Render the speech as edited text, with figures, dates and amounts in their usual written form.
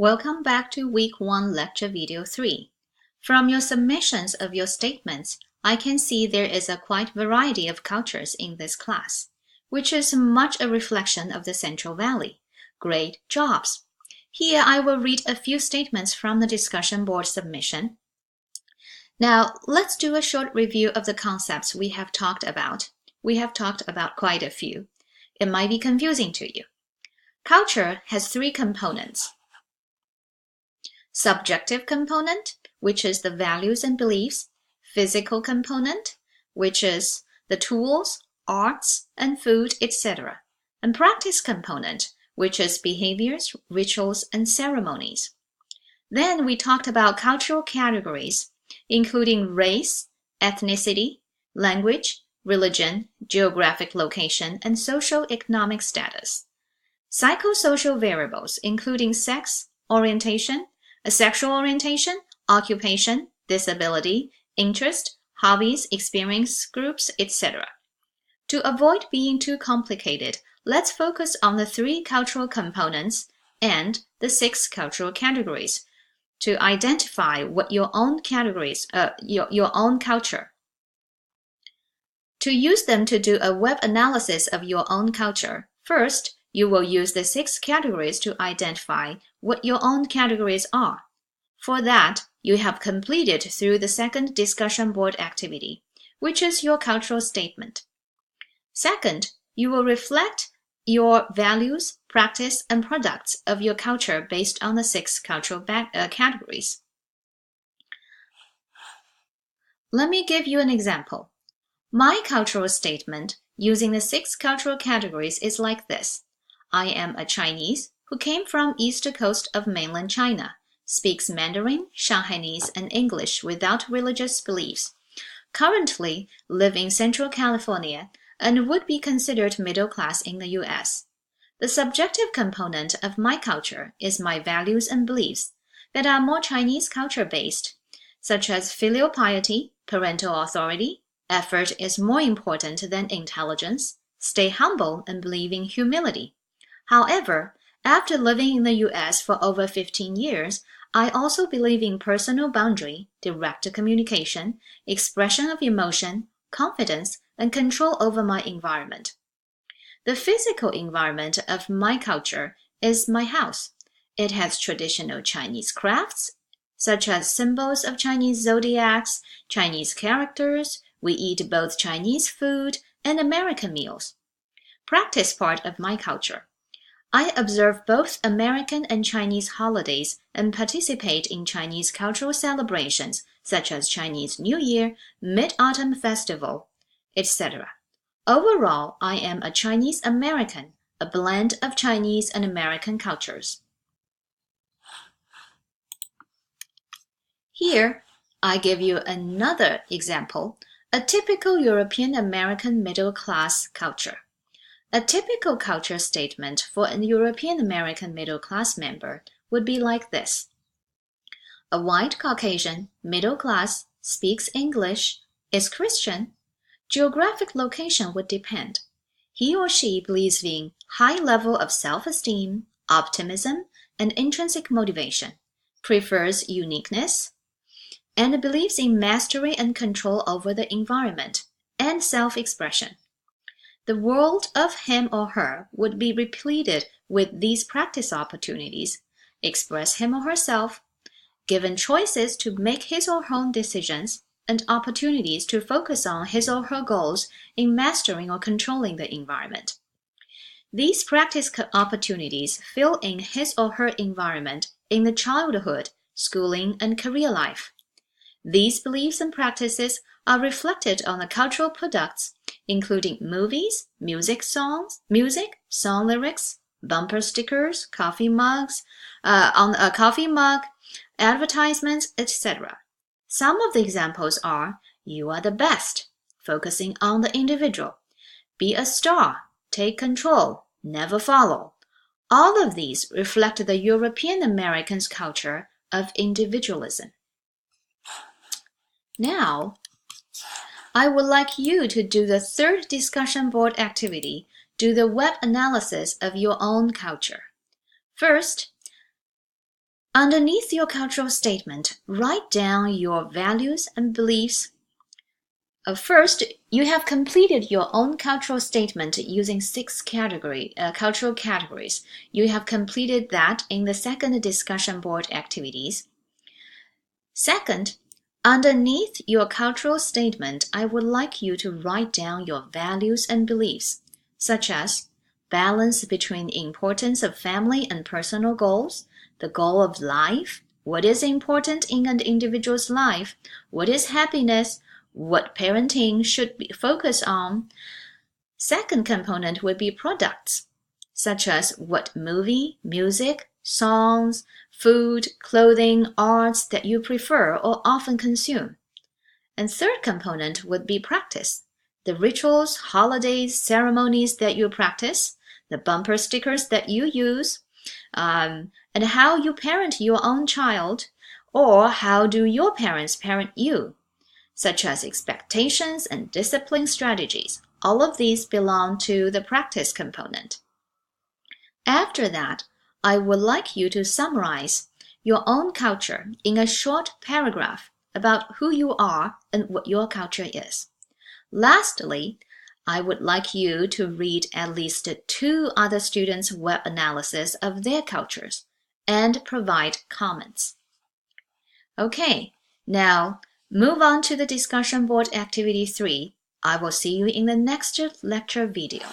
Welcome back to Week 1 Lecture Video 3. From your submissions of your statements, I can see there is a quite variety of cultures in this class, which is much a reflection of the Central Valley. Great jobs! Here I will read a few statements from the discussion board submission. Now, let's do a short review of the concepts we have talked about. We have talked about quite a few. It might be confusing to you. Culture has three components. Subjective component, which is the values and beliefs, physical component, which is the tools, arts, and food, etc., and practice component, which is behaviors, rituals, and ceremonies. Then we talked about cultural categories, including race, ethnicity, language, religion, geographic location, and socio-economic status. Psychosocial variables, including sex, orientation, sexual orientation, occupation, disability, interest, hobbies, experience groups, etc. To avoid being too complicated, let's focus on the three cultural components and the 6 cultural categories to identify what your own categories, your own culture. To use them to do a web analysis of your own culture, first, you will use the 6 categories to identify what your own categories are. For that, you have completed through the second discussion board activity, which is your cultural statement. Second, you will reflect your values, practice, and products of your culture based on the 6 cultural categories. Let me give you an example. My cultural statement using the 6 cultural categories is like this. I am a Chinese who came from east coast of mainland China, speaks Mandarin, Shanghainese, and English without religious beliefs, currently live in Central California, and would be considered middle class in the U.S. The subjective component of my culture is my values and beliefs that are more Chinese culture-based, such as filial piety, parental authority, effort is more important than intelligence, stay humble, and believe in humility. However, after living in the U.S. for over 15 years, I also believe in personal boundary, direct communication, expression of emotion, confidence, and control over my environment. The physical environment of my culture is my house. It has traditional Chinese crafts, such as symbols of Chinese zodiacs, Chinese characters. We eat both Chinese food and American meals. Practice part of my culture. I observe both American and Chinese holidays and participate in Chinese cultural celebrations such as Chinese New Year, Mid-Autumn Festival, etc. Overall, I am a Chinese American, a blend of Chinese and American cultures. Here, I give you another example, a typical European American middle class culture. A typical culture statement for a European American middle class member would be like this. A white Caucasian, middle class, speaks English, is Christian. Geographic location would depend. He or she believes in high level of self-esteem, optimism, and intrinsic motivation, prefers uniqueness, and believes in mastery and control over the environment, and self-expression. The world of him or her would be repleted with these practice opportunities, express him or herself, given choices to make his or her own decisions, and opportunities to focus on his or her goals in mastering or controlling the environment. These practice opportunities fill in his or her environment in the childhood, schooling, and career life. These beliefs and practices are reflected on the cultural products, including movies, song lyrics, bumper stickers, coffee mugs, on a coffee mug, advertisements, etc. Some of the examples are, you are the best, focusing on the individual, be a star, take control, never follow. All of these reflect the European Americans' culture of individualism. Now, I would like you to do the third discussion board activity, do the web analysis of your own culture. First, Underneath your cultural statement, write down your values and beliefs. First, you have completed your own cultural statement using 6 cultural categories. You have completed that in the second discussion board activities. Second, underneath your cultural statement, I would like you to write down your values and beliefs, such as balance between the importance of family and personal goals, the goal of life, what is important in an individual's life, what is happiness, what parenting should be focused on. Second component would be products, such as what movie, music, songs, food, clothing, arts that you prefer or often consume. And third component would be practice, the rituals, holidays, ceremonies that you practice, the bumper stickers that you use, and how you parent your own child, or how do your parents parent you, such as expectations and discipline strategies. All of these belong to the practice component. After that, I would like you to summarize your own culture in a short paragraph about who you are and what your culture is. Lastly, I would like you to read at least 2 other students' web analysis of their cultures and provide comments. Okay, now move on to the discussion board activity 3. I will see you in the next lecture video.